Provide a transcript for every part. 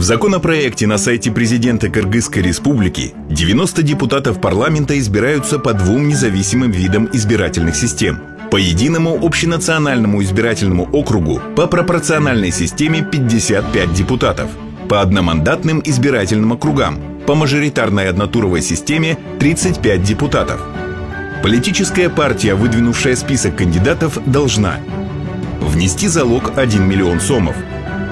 В законопроекте на сайте президента Кыргызской республики 90 депутатов парламента избираются по двум независимым видам избирательных систем. По единому общенациональному избирательному округу по пропорциональной системе 55 депутатов, по одномандатным избирательным округам по мажоритарной однотуровой системе 35 депутатов. Политическая партия, выдвинувшая список кандидатов, должна внести залог 1 миллион сомов,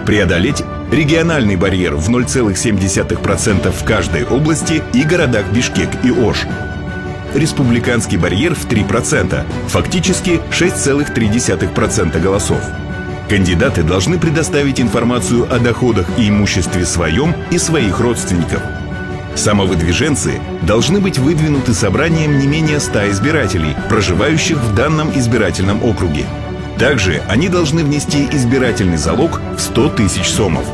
преодолеть региональный барьер в 0,7% в каждой области и городах Бишкек и Ош, республиканский барьер в 3%, фактически 6,3% голосов. Кандидаты должны предоставить информацию о доходах и имуществе своем и своих родственников. Самовыдвиженцы должны быть выдвинуты собранием не менее 100 избирателей, проживающих в данном избирательном округе. Также они должны внести избирательный залог в 100 тысяч сомов.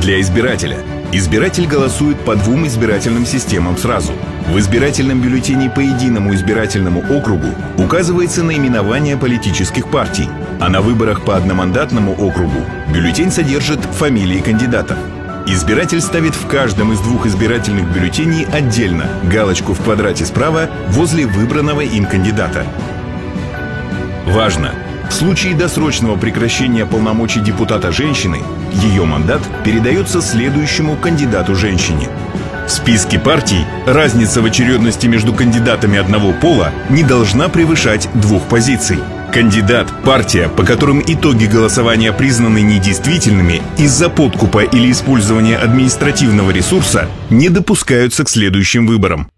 Для избирателя избиратель голосует по двум избирательным системам сразу. В избирательном бюллетене по единому избирательному округу указывается наименование политических партий, а на выборах по одномандатному округу бюллетень содержит фамилии кандидатов. Избиратель ставит в каждом из двух избирательных бюллетеней отдельно галочку в квадрате справа возле выбранного им кандидата. Важно! В случае досрочного прекращения полномочий депутата женщины, ее мандат передается следующему кандидату-женщине. В списке партий разница в очередности между кандидатами одного пола не должна превышать 2 позиций. Кандидат, партия, по которым итоги голосования признаны недействительными из-за подкупа или использования административного ресурса, не допускаются к следующим выборам.